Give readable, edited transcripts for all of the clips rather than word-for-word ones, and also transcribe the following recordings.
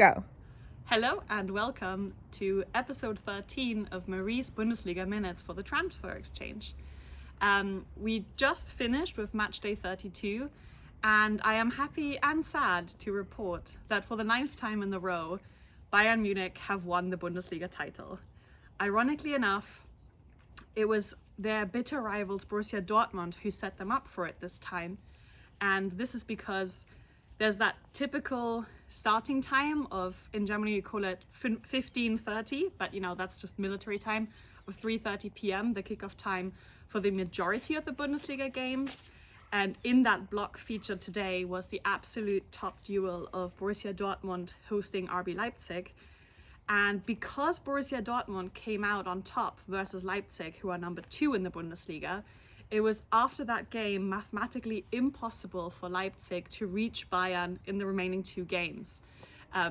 Go. Hello and welcome to episode 13 of Marie's Bundesliga Minutes for the Transfer Exchange. We just finished with match day 32 and I am happy and sad to report that for the 9th time in a row, Bayern Munich have won the Bundesliga title. Ironically enough, it was their bitter rivals Borussia Dortmund who set them up for it this time. And this is because there's that typical starting time of, in Germany you call it 15:30, but that's just military time, of 3:30 p.m, the kickoff time for the majority of the Bundesliga games. And in that block featured today was the absolute top duel of Borussia Dortmund hosting RB Leipzig. And because Borussia Dortmund came out on top versus Leipzig, who are number 2 in the Bundesliga, it was after that game mathematically impossible for Leipzig to reach Bayern in the remaining 2 games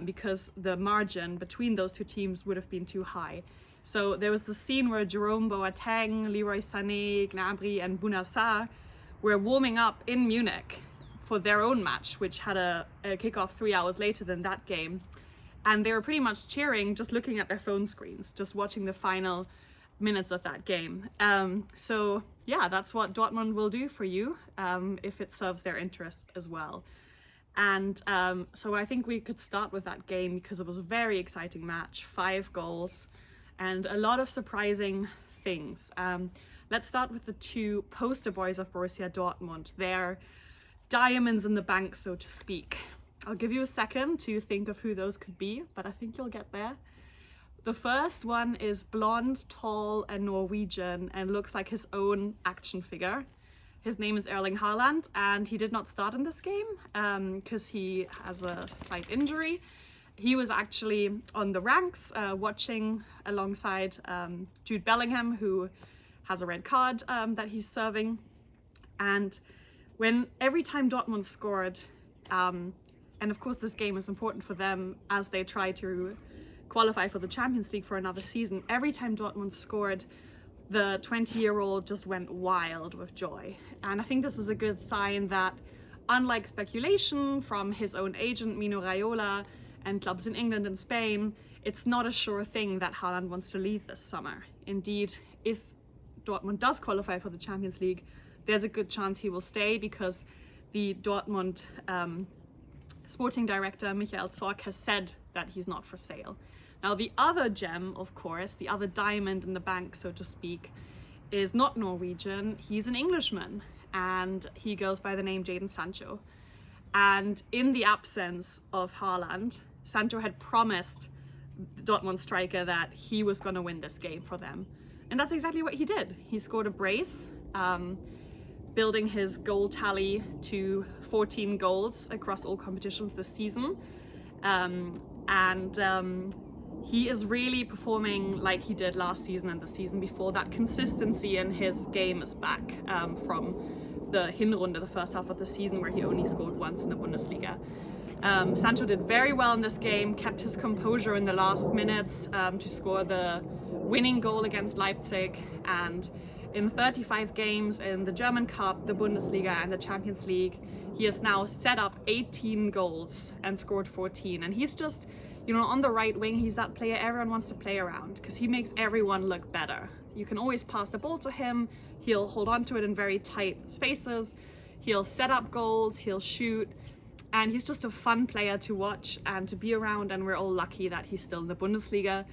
because the margin between those 2 teams would have been too high. So there was the scene where Jerome Boateng, Leroy Sané, Gnabry and Bouna Sarr were warming up in Munich for their own match, which had a kickoff 3 hours later than that game. And they were pretty much cheering, just looking at their phone screens, just watching the final minutes of that game. So yeah, that's what Dortmund will do for you if it serves their interest as well. And so I think we could start with that game because it was a very exciting match, 5 goals and a lot of surprising things. Let's start with the 2 poster boys of Borussia Dortmund. They're diamonds in the bank, so to speak. I'll give you a second to think of who those could be, but I think you'll get there. The first one is blonde, tall and Norwegian and looks like his own action figure. His name is Erling Haaland and he did not start in this game because he has a slight injury. He was actually on the ranks watching alongside Jude Bellingham, who has a red card that he's serving. And every time Dortmund scored, and of course this game is important for them as they try to qualify for the Champions League for another season, every time Dortmund scored, the 20-year-old just went wild with joy. And I think this is a good sign that, unlike speculation from his own agent Mino Raiola and clubs in England and Spain, it's not a sure thing that Haaland wants to leave this summer. Indeed, if Dortmund does qualify for the Champions League, there's a good chance he will stay because the Dortmund sporting director Michael Zorc has said that he's not for sale. Now the other gem, of course, the other diamond in the bank, so to speak, is not Norwegian. He's an Englishman and he goes by the name Jadon Sancho. And in the absence of Haaland, Sancho had promised the Dortmund striker that he was going to win this game for them. And that's exactly what he did. He scored a brace, building his goal tally to 14 goals across all competitions this season. He is really performing like he did last season and the season before. That consistency in his game is back from the Hinrunde, the first half of the season, where he only scored once in the Bundesliga. Sancho did very well in this game, kept his composure in the last minutes to score the winning goal against Leipzig. And in 35 games in the German Cup, the Bundesliga and the Champions League, he has now set up 18 goals and scored 14. And he's just, on the right wing, he's that player everyone wants to play around because he makes everyone look better. You can always pass the ball to him. He'll hold on to it in very tight spaces. He'll set up goals, he'll shoot. And he's just a fun player to watch and to be around. And we're all lucky that he's still in the Bundesliga.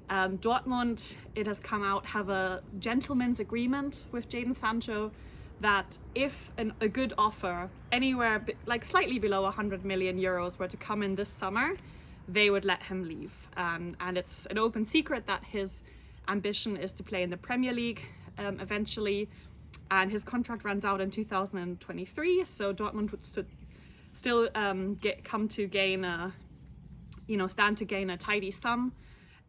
Dortmund, it has come out, have a gentleman's agreement with Jadon Sancho that if a good offer anywhere like slightly below 100 million euros were to come in this summer, they would let him leave. And it's an open secret that his ambition is to play in the Premier League eventually, and his contract runs out in 2023. So Dortmund would still stand to gain a tidy sum.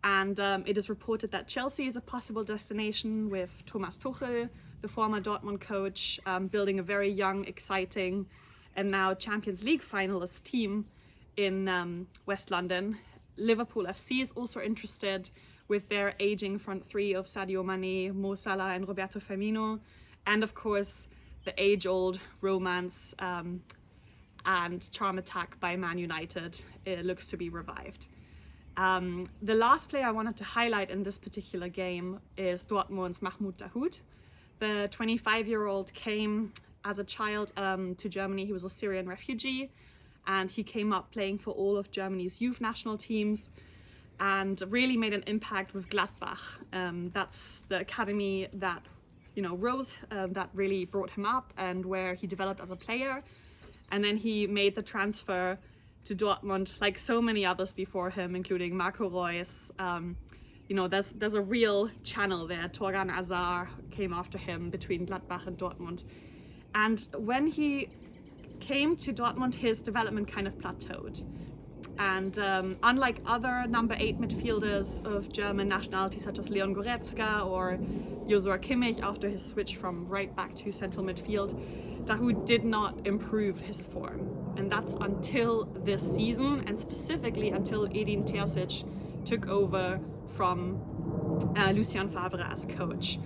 And it is reported that Chelsea is a possible destination, with Thomas Tuchel, the former Dortmund coach, building a very young, exciting, and now Champions League finalist team in West London. Liverpool FC is also interested, with their aging front 3 of Sadio Mane, Mo Salah and Roberto Firmino. And of course, the age-old romance and charm attack by Man United looks to be revived. The last player I wanted to highlight in this particular game is Dortmund's Mahmoud Dahoud. The 25-year-old came as a child to Germany. He was a Syrian refugee, and he came up playing for all of Germany's youth national teams and really made an impact with Gladbach. That's the academy that rose, that really brought him up and where he developed as a player. And then he made the transfer to Dortmund, like so many others before him, including Marco Reus. There's a real channel there. Torgan Azar came after him between Gladbach and Dortmund. And when he came to Dortmund, his development kind of plateaued. And unlike other number 8 midfielders of German nationality, such as Leon Goretzka or Joshua Kimmich, after his switch from right back to central midfield, Dahoud did not improve his form. And that's until this season, and specifically until Edin Terzic took over from Lucien Favre as coach.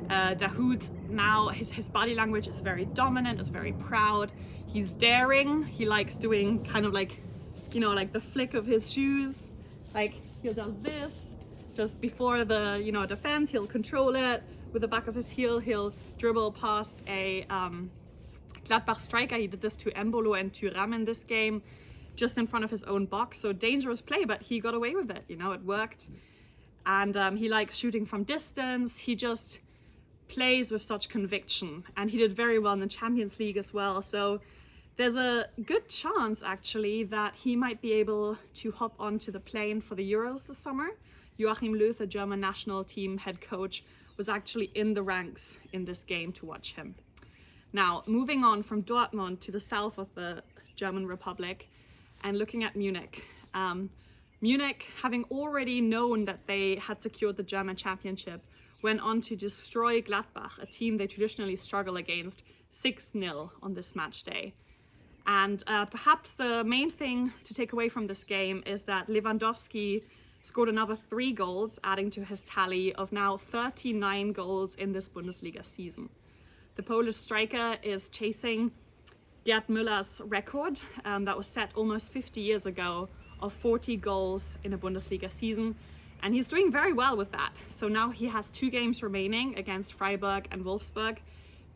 Dahoud now, his body language is very dominant, is very proud. He's daring. He likes doing kind of like the flick of his shoes. Like he does this, just before the defense, he'll control it. With the back of his heel, he'll dribble past a Gladbach striker. He did this to Embolo and Thuram in this game, just in front of his own box. So dangerous play, but he got away with it. It worked. And he likes shooting from distance. He just plays with such conviction. And he did very well in the Champions League as well. So there's a good chance, actually, that he might be able to hop onto the plane for the Euros this summer. Joachim Löw, the German national team head coach, was actually in the ranks in this game to watch him. Now, moving on from Dortmund to the south of the German Republic and looking at Munich. Munich, having already known that they had secured the German championship, went on to destroy Gladbach, a team they traditionally struggle against, 6-0 on this match day. And perhaps the main thing to take away from this game is that Lewandowski scored another 3 goals, adding to his tally of now 39 goals in this Bundesliga season. The Polish striker is chasing Gerd Müller's record that was set almost 50 years ago of 40 goals in a Bundesliga season. And he's doing very well with that. So now he has 2 games remaining against Freiburg and Wolfsburg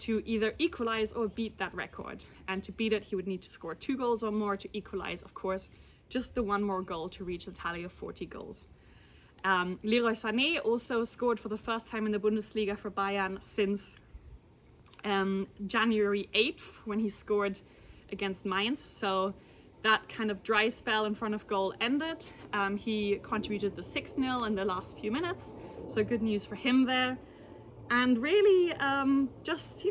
to either equalize or beat that record. And to beat it, he would need to score 2 goals or more. To equalize, of course, just the 1 more goal to reach a tally of 40 goals. Leroy Sané also scored for the first time in the Bundesliga for Bayern since January 8th, when he scored against Mainz. So that kind of dry spell in front of goal ended. He contributed the 6-0 in the last few minutes. So good news for him there. And really just,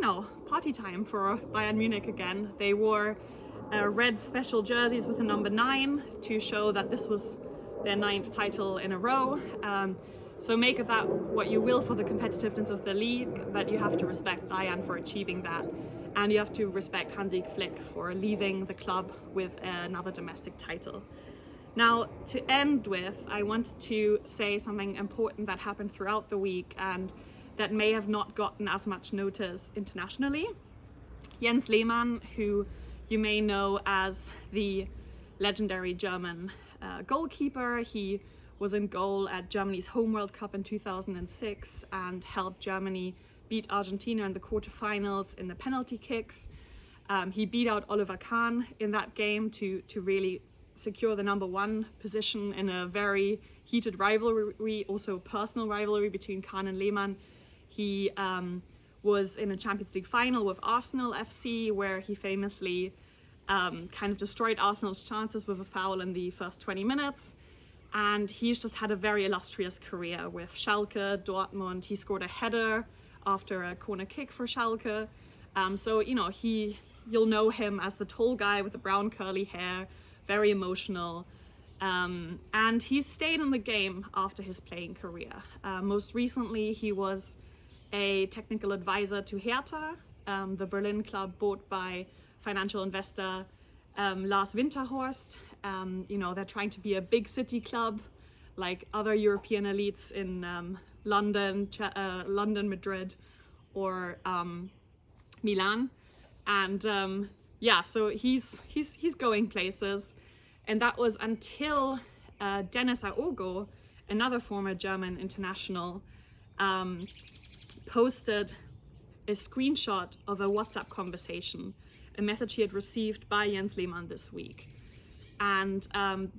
party time for Bayern Munich again. They wore red special jerseys with the number 9 to show that this was their 9th title in a row. So make of that what you will for the competitiveness of the league, but you have to respect Bayern for achieving that. And you have to respect Hansi Flick for leaving the club with another domestic title. Now, to end with, I wanted to say something important that happened throughout the week and that may have not gotten as much notice internationally. Jens Lehmann, who you may know as the legendary German goalkeeper, he was in goal at Germany's home World Cup in 2006 and helped Germany beat Argentina in the quarterfinals in the penalty kicks. He beat out Oliver Kahn in that game to really secure the number 1 position in a very heated rivalry, also personal rivalry between Kahn and Lehmann. He was in a Champions League final with Arsenal FC, where he famously kind of destroyed Arsenal's chances with a foul in the first 20 minutes. And he's just had a very illustrious career with Schalke, Dortmund. He scored a header after a corner kick for Schalke. So, you'll know him as the tall guy with the brown curly hair, very emotional. And he's stayed in the game after his playing career. Most recently, he was a technical advisor to Hertha, the Berlin club bought by financial investor Lars Winterhorst. They're trying to be a big city club like other European elites in London, Madrid, or Milan. And yeah, so he's going places, and that was until Dennis Aogo, another former German international, posted a screenshot of a WhatsApp conversation, a message he had received by Jens Lehmann this week. And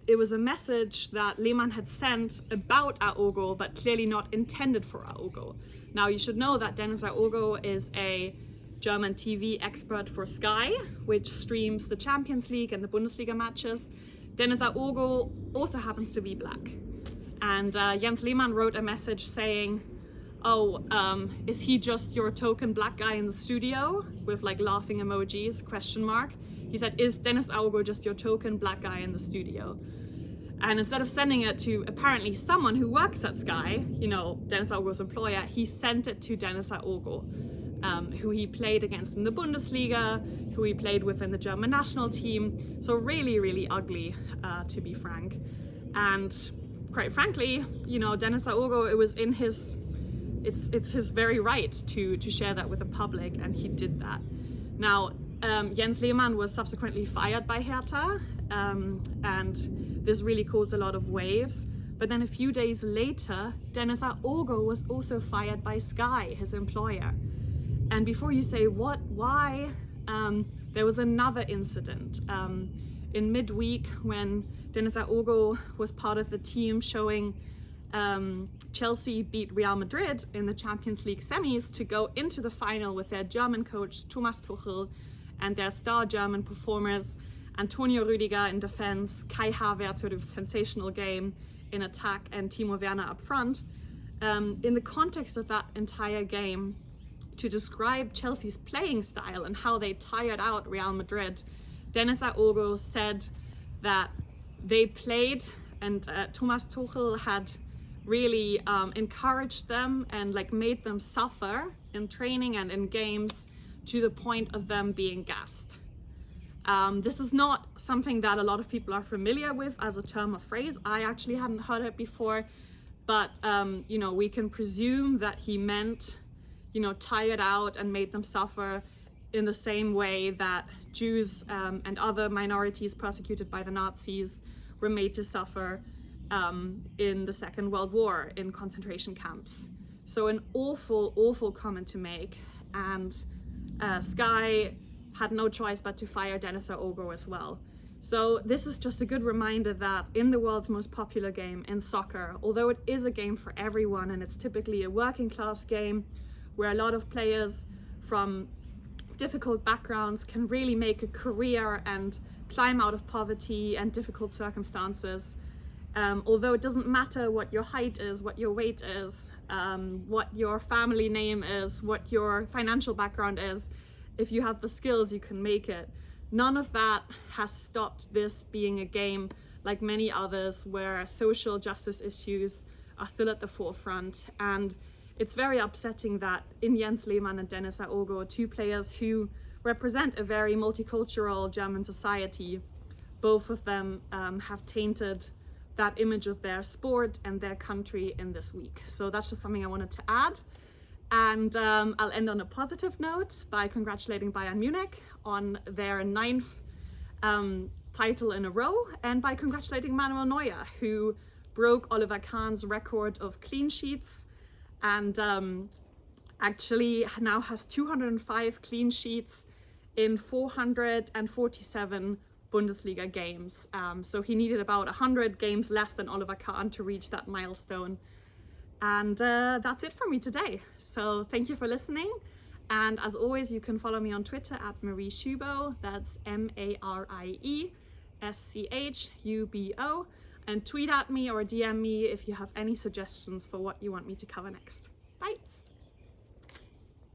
it was a message that Lehmann had sent about Aogo, but clearly not intended for Aogo. Now, you should know that Dennis Aogo is a German TV expert for Sky, which streams the Champions League and the Bundesliga matches. Dennis Aogo also happens to be black. And Jens Lehmann wrote a message saying, oh, is he just your token black guy in the studio? With like laughing emojis, question mark. He said, is Dennis Aogo just your token black guy in the studio? And instead of sending it to apparently someone who works at Sky, you know, Dennis Aogo's employer, he sent it to Dennis Aogo, who he played against in the Bundesliga, who he played with in the German national team. So really, really ugly, to be frank. And quite frankly, you know, Dennis Aogo, it was in his, it's his very right to share that with the public, and he did that. Now, Jens Lehmann was subsequently fired by Hertha, and this really caused a lot of waves. But then a few days later, Dennis Aogo was also fired by Sky, his employer. And before you say, what, why, there was another incident in midweek when Dennis Aogo was part of the team showing Chelsea beat Real Madrid in the Champions League semis to go into the final with their German coach Thomas Tuchel and their star German performers Antonio Rüdiger in defense, Kai Havertz with a sensational game in attack, and Timo Werner up front. In the context of that entire game, to describe Chelsea's playing style and how they tired out Real Madrid, Dennis Aogo said that they played, and Thomas Tuchel had really encouraged them and like made them suffer in training and in games to the point of them being gassed. This is not something that a lot of people are familiar with as a term or phrase. I actually hadn't heard it before, but you know, we can presume that he meant, you know, tired out and made them suffer in the same way that Jews and other minorities persecuted by the Nazis were made to suffer in the Second World War in concentration camps. So an awful, awful comment to make, and Sky had no choice but to fire Dennis Aogo as well. So this is just a good reminder that in the world's most popular game, in soccer, although it is a game for everyone and it's typically a working class game where a lot of players from difficult backgrounds can really make a career and climb out of poverty and difficult circumstances, although it doesn't matter what your height is, what your weight is, what your family name is, what your financial background is, if you have the skills, you can make it. None of that has stopped this being a game like many others where social justice issues are still at the forefront. And it's very upsetting that in Jens Lehmann and Dennis Aogo, two players who represent a very multicultural German society, both of them have tainted that image of their sport and their country in this week. So that's just something I wanted to add. And I'll end on a positive note by congratulating Bayern Munich on their 9th title in a row, and by congratulating Manuel Neuer, who broke Oliver Kahn's record of clean sheets and actually now has 205 clean sheets in 447 Bundesliga games. So he needed about 100 games less than Oliver Kahn to reach that milestone. And that's it for me today. So thank you for listening. And as always, you can follow me on Twitter at Marie Schubo. That's MarieSchubo. And tweet at me or DM me if you have any suggestions for what you want me to cover next.